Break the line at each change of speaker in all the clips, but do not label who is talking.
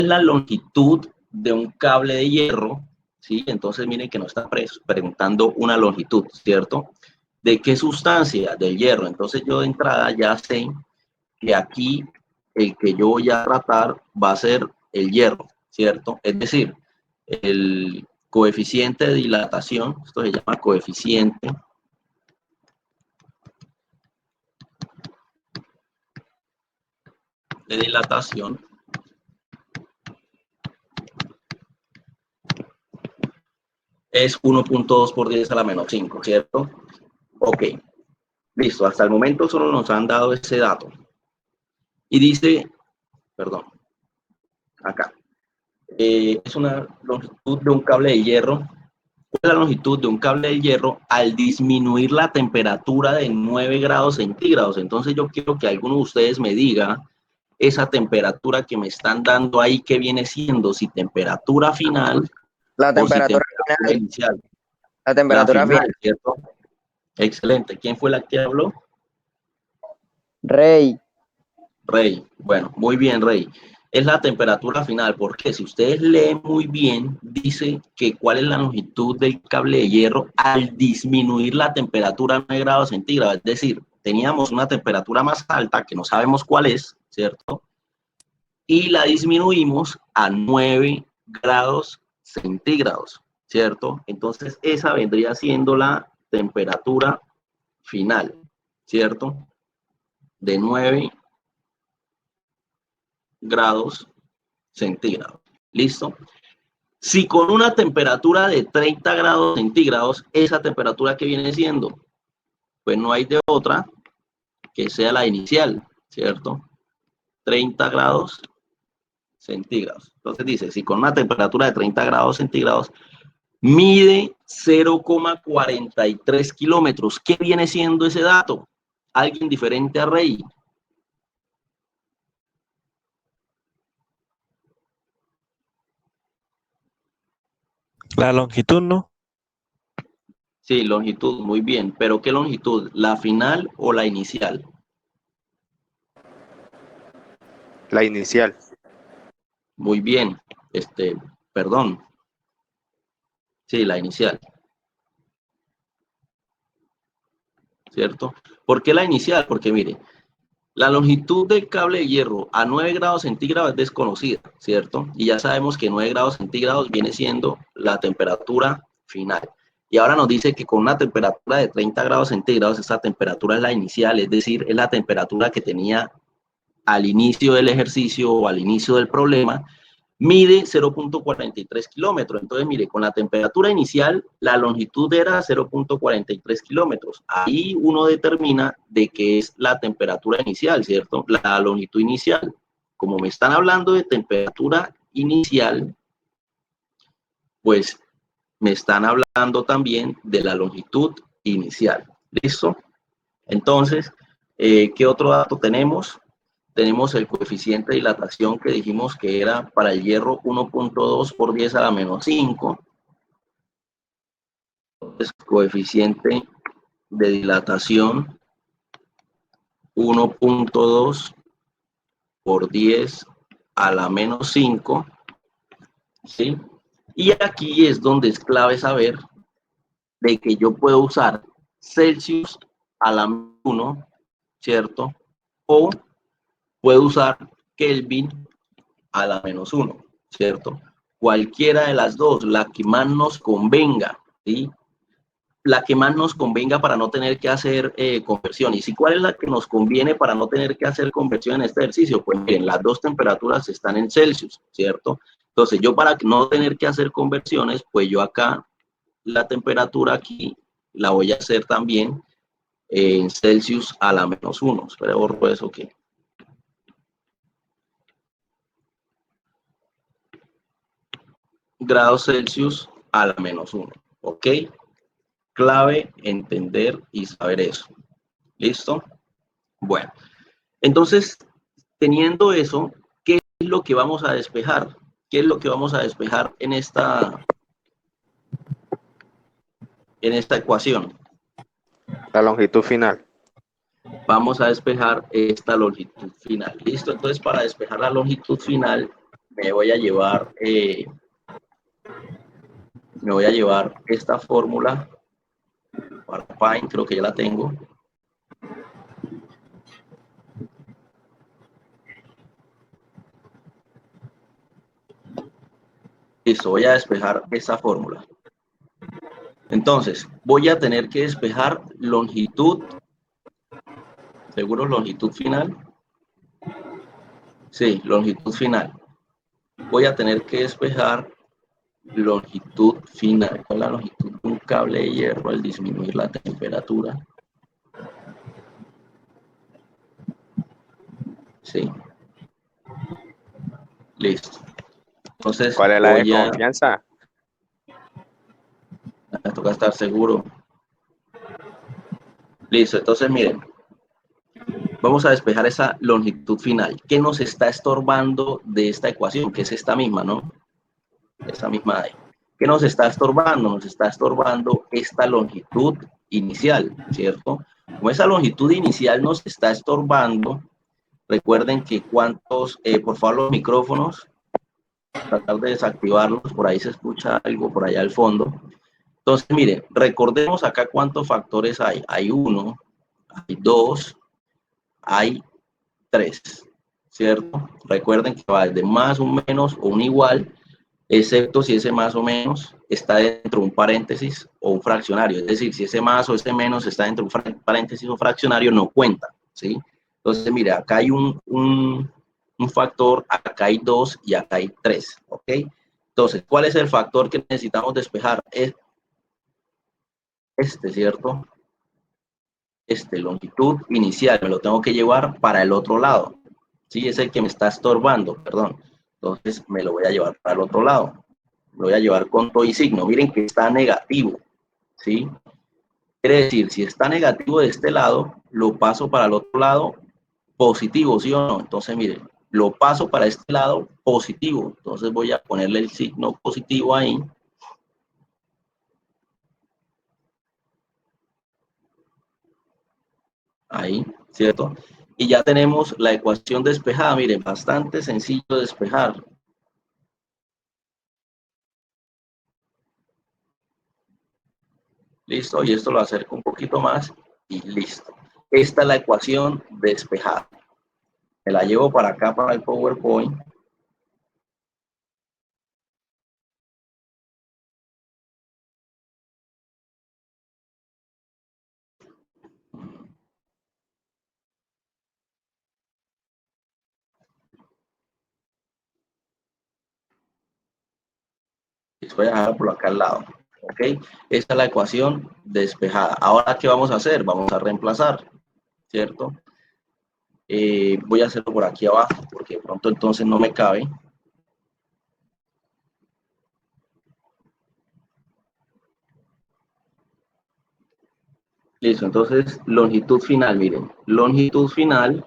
es la longitud de un cable de hierro? ¿Sí? Entonces miren que nos está preguntando una longitud, ¿cierto? ¿De qué sustancia? Del hierro. Entonces yo de entrada ya sé que aquí el que yo voy a tratar va a ser el hierro, ¿cierto? Es decir, el coeficiente de dilatación, esto se llama coeficiente de dilatación, es 1.2 por 10 a la menos 5, ¿cierto? Ok, listo, hasta el momento solo nos han dado ese dato. Y dice, perdón, acá, es una longitud de un cable de hierro. ¿Cuál es la longitud de un cable de hierro al disminuir la temperatura de 9 grados centígrados? Entonces yo quiero que alguno de ustedes me diga esa temperatura que me están dando ahí, que viene siendo, si temperatura final
La
o si
temperatura
temperatura
final.
inicial.
La temperatura
final,
final.
¿cierto? Excelente. ¿Quién fue la que habló?
Rey.
Rey. Bueno, muy bien, Rey. Es la temperatura final, porque si ustedes leen muy bien, dice que cuál es la longitud del cable de hierro al disminuir la temperatura a 9 grados centígrados. Es decir, teníamos una temperatura más alta, que no sabemos cuál es, ¿cierto? Y la disminuimos a 9 grados centígrados, ¿cierto? Entonces, esa vendría siendo la temperatura final, ¿cierto? De 9 grados centígrados. ¿Listo? Si con una temperatura de 30 grados centígrados, esa temperatura que viene siendo, pues no hay de otra que sea la inicial, ¿cierto? 30 grados centígrados. Entonces dice, si con una temperatura de 30 grados centígrados mide 0,43 kilómetros, ¿qué viene siendo ese dato? ¿Alguien diferente a Rey?
La longitud, ¿no?
Sí, longitud, muy bien. ¿Pero qué longitud? ¿La final o la inicial?
La inicial.
Muy bien. Perdón. Sí, la inicial. ¿Cierto? ¿Por qué la inicial? Porque mire, la longitud del cable de hierro a 9 grados centígrados es desconocida, ¿cierto? Y ya sabemos que 9 grados centígrados viene siendo la temperatura final. Y ahora nos dice que con una temperatura de 30 grados centígrados, esa temperatura es la inicial, es decir, es la temperatura que tenía al inicio del ejercicio o al inicio del problema, mide 0.43 kilómetros. Entonces, mire, con la temperatura inicial, la longitud era 0.43 kilómetros. Ahí uno determina de qué es la temperatura inicial, ¿cierto? La longitud inicial. Como me están hablando de temperatura inicial, pues me están hablando también de la longitud inicial. ¿Listo? Entonces, ¿qué otro dato tenemos? Tenemos el coeficiente de dilatación que dijimos que era para el hierro 1.2 por 10 a la menos 5. Entonces, coeficiente de dilatación 1.2 por 10 a la menos 5. ¿Sí? Y aquí es donde es clave saber de que yo puedo usar Celsius a la menos 1, ¿cierto? O puedo usar Kelvin a la menos 1, ¿cierto? Cualquiera de las dos, la que más nos convenga, ¿sí? La que más nos convenga para no tener que hacer conversión. ¿Y si cuál es la que nos conviene para no tener que hacer conversión en este ejercicio? Pues miren, las dos temperaturas están en Celsius, ¿cierto? Entonces yo para no tener que hacer conversiones, pues yo acá la temperatura aquí la voy a hacer también en Celsius a la menos 1. Espera, borro eso que... grados Celsius a la menos 1, ¿ok? Clave entender y saber eso. ¿Listo? Bueno, entonces, teniendo eso, ¿qué es lo que vamos a despejar? ¿Qué es lo que vamos a despejar en esta ecuación?
La longitud final.
Vamos a despejar esta longitud final. ¿Listo? Entonces, para despejar la longitud final, me voy a llevar esta fórmula para Paint, creo que ya la tengo. Listo, voy a despejar esta fórmula. Entonces, voy a tener que despejar longitud, seguro longitud final. Sí, longitud final. Voy a tener que despejar longitud final. ¿Cuál es la longitud de un cable de hierro al disminuir la temperatura? Sí. Listo. Entonces,
¿Cuál es la de confianza?
Me toca estar seguro. Listo, entonces miren, vamos a despejar esa longitud final. ¿Qué nos está estorbando de esta ecuación? Que es esta misma, ¿no? Esa misma ahí. ¿Qué nos está estorbando? Nos está estorbando esta longitud inicial, ¿cierto? Como esa longitud inicial nos está estorbando, recuerden que cuántos, por favor, los micrófonos, tratar de desactivarlos, por ahí se escucha algo por allá al fondo. Entonces, miren, recordemos acá cuántos factores hay. Hay 1, hay 2, hay 3, ¿cierto? Recuerden que va desde más, un menos o un igual, excepto si ese más o menos está dentro de un paréntesis o un fraccionario. Es decir, si ese más o ese menos está dentro de un paréntesis o fraccionario, no cuenta, ¿sí? Entonces, mire, acá hay un factor, acá hay 2 y acá hay 3, ¿ok? Entonces, ¿cuál es el factor que necesitamos despejar? Es este, ¿cierto? Longitud inicial, me lo tengo que llevar para el otro lado, ¿sí? Es el que me está estorbando, perdón. Entonces, me lo voy a llevar para el otro lado. Lo voy a llevar con todo y signo. Miren que está negativo, ¿sí? Quiere decir, si está negativo de este lado, lo paso para el otro lado positivo, ¿sí o no? Entonces, miren, lo paso para este lado positivo. Entonces, voy a ponerle el signo positivo ahí. Ahí, ¿cierto? Y ya tenemos la ecuación despejada. Miren, bastante sencillo de despejar. Listo, y esto lo acerco un poquito más y listo. Esta es la ecuación despejada. Me la llevo para acá, para el PowerPoint. Voy a dejar por acá al lado. ¿Ok? Esta es la ecuación despejada. Ahora, ¿qué vamos a hacer? Vamos a reemplazar, ¿cierto? Voy a hacerlo por aquí abajo, porque de pronto entonces no me cabe. Listo, entonces longitud final, miren. Longitud final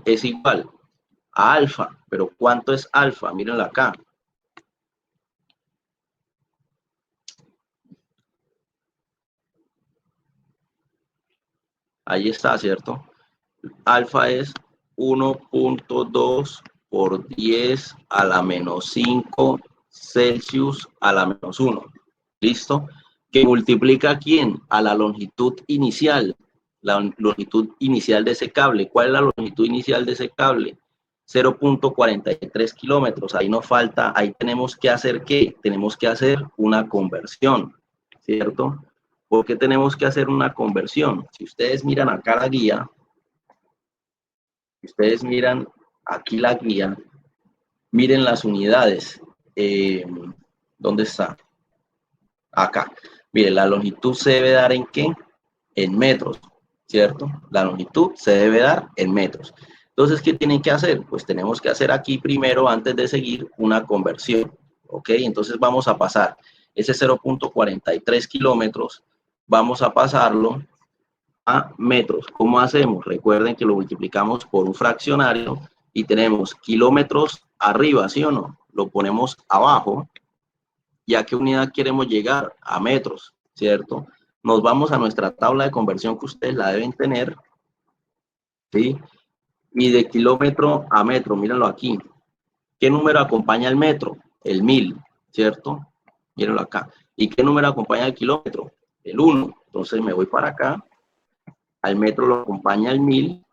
es igual a alfa. Pero ¿cuánto es alfa? Mírenlo acá. Ahí está, ¿cierto? Alfa es 1.2 por 10 a la menos 5 Celsius a la menos 1. ¿Listo? Que multiplica ¿a quién? A la longitud inicial. La longitud inicial de ese cable. ¿Cuál es la longitud inicial de ese cable? 0.43 kilómetros. Ahí nos falta, ahí tenemos que hacer ¿qué? Tenemos que hacer una conversión, ¿cierto? ¿Por qué tenemos que hacer una conversión? Si ustedes miran acá la guía, si ustedes miran aquí la guía, miren las unidades. ¿Dónde está? Acá. Miren, la longitud se debe dar ¿en qué? En metros, ¿cierto? La longitud se debe dar en metros. Entonces, ¿qué tienen que hacer? Pues tenemos que hacer aquí primero, antes de seguir, una conversión, ¿ok? Entonces vamos a pasar ese 0.43 kilómetros, vamos a pasarlo a metros. ¿Cómo hacemos? Recuerden que lo multiplicamos por un fraccionario y tenemos kilómetros arriba, ¿sí o no? Lo ponemos abajo. ¿Y a qué unidad queremos llegar? A metros, ¿cierto? Nos vamos a nuestra tabla de conversión que ustedes la deben tener, ¿sí? Y de kilómetro a metro, mírenlo aquí. ¿Qué número acompaña el metro? El 1000, ¿cierto? Mírenlo acá. ¿Y qué número acompaña el kilómetro? El 1. Entonces me voy para acá. Al metro lo acompaña el 1000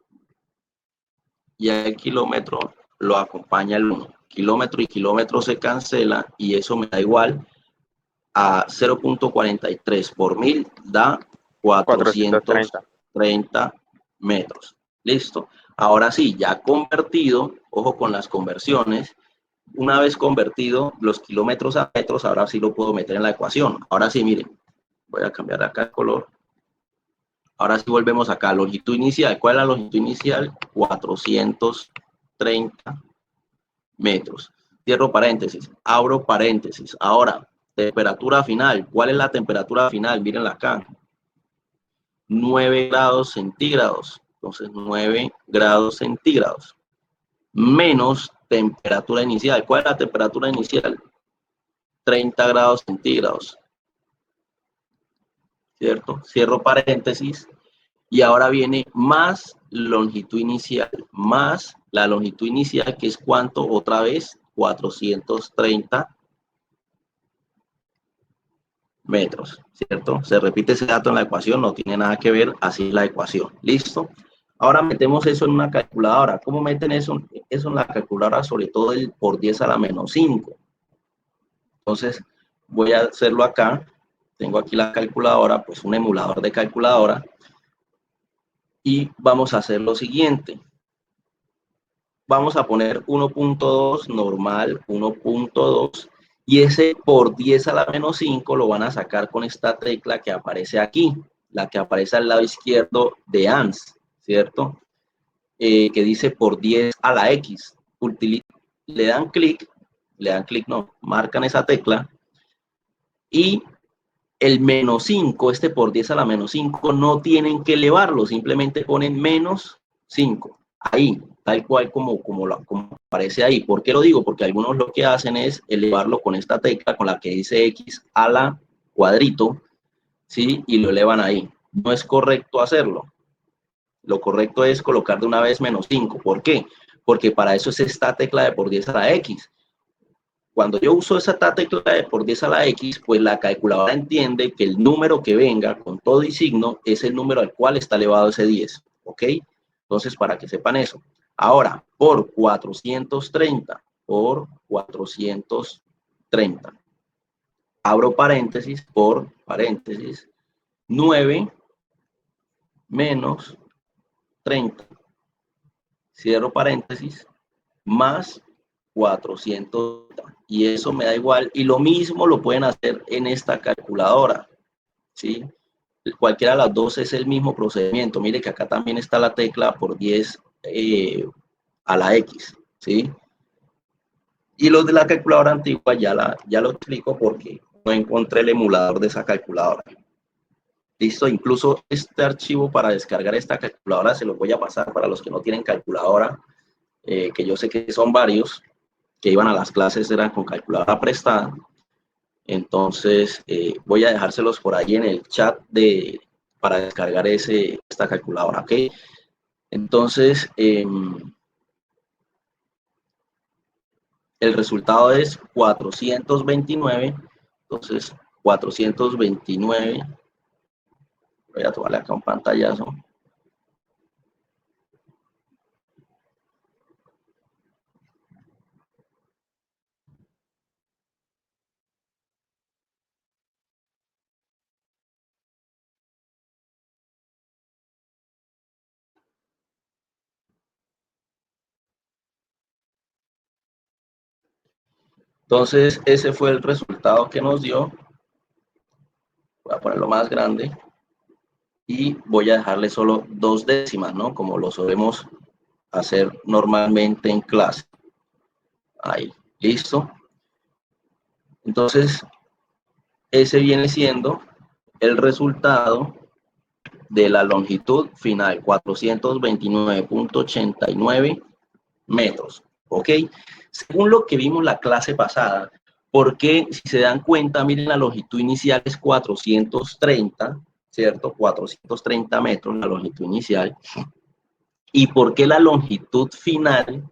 y al kilómetro lo acompaña el 1. Kilómetro y kilómetro se cancela y eso me da igual a 0.43 por 1000 da
430.
430 metros. ¿Listo? Ahora sí, ya convertido, ojo con las conversiones, una vez convertido los kilómetros a metros, ahora sí lo puedo meter en la ecuación. Ahora sí, miren, voy a cambiar acá el color. Ahora sí volvemos acá, longitud inicial. ¿Cuál es la longitud inicial? 430 metros. Cierro paréntesis, abro paréntesis. Ahora, temperatura final. ¿Cuál es la temperatura final? Mírenla acá. 9 grados centígrados. Entonces, 9 grados centígrados. Menos temperatura inicial. ¿Cuál es la temperatura inicial? 30 grados centígrados. ¿Cierto? Cierro paréntesis. Y ahora viene más longitud inicial, más la longitud inicial, que es cuánto, otra vez, 430 metros, ¿cierto? Se repite ese dato en la ecuación, no tiene nada que ver, así es la ecuación. ¿Listo? Ahora metemos eso en una calculadora. ¿Cómo meten eso en la calculadora? Sobre todo el por 10 a la menos 5. Entonces, voy a hacerlo acá. Tengo aquí la calculadora, pues un emulador de calculadora. Y vamos a hacer lo siguiente. Vamos a poner 1.2 normal, 1.2, y ese por 10 a la menos 5 lo van a sacar con esta tecla que aparece aquí, la que aparece al lado izquierdo de ANS, ¿cierto? Que dice por 10 a la X. Le dan clic, no, marcan esa tecla, y el menos 5, este por 10 a la menos 5, no tienen que elevarlo, simplemente ponen menos 5, ahí, tal cual como aparece ahí. ¿Por qué lo digo? Porque algunos lo que hacen es elevarlo con esta tecla, con la que dice X a la cuadrito, ¿sí? Y lo elevan ahí. No es correcto hacerlo. Lo correcto es colocar de una vez menos 5. ¿Por qué? Porque para eso es esta tecla de por 10 a la X. Cuando yo uso esa tecla de por 10 a la X, pues la calculadora entiende que el número que venga con todo y signo es el número al cual está elevado ese 10, ¿ok? Entonces, para que sepan eso. Ahora, por 430, abro paréntesis, por paréntesis, 9 menos 30, cierro paréntesis, más 400, y eso me da igual, y lo mismo lo pueden hacer en esta calculadora, ¿sí? Cualquiera de las dos es el mismo procedimiento. Mire que acá también está la tecla por 10 a la X, ¿sí? Y los de la calculadora antigua ya lo explico porque no encontré el emulador de esa calculadora. Listo, incluso este archivo para descargar esta calculadora se lo voy a pasar para los que no tienen calculadora, que yo sé que son varios, que iban a las clases eran con calculadora prestada. Entonces, voy a dejárselos por ahí en el chat para descargar esta calculadora, ¿ok? Entonces, el resultado es 429. Entonces, 429. Voy a tomarle acá un pantallazo. Entonces, ese fue el resultado que nos dio. Voy a ponerlo más grande. Y voy a dejarle solo 2 décimas, ¿no? Como lo solemos hacer normalmente en clase. Ahí, listo. Entonces, ese viene siendo el resultado de la longitud final, 429.89 metros, ¿ok? Según lo que vimos la clase pasada, porque si se dan cuenta, miren, la longitud inicial es 430, ¿cierto? 430 metros la longitud inicial. ¿Y por qué la longitud final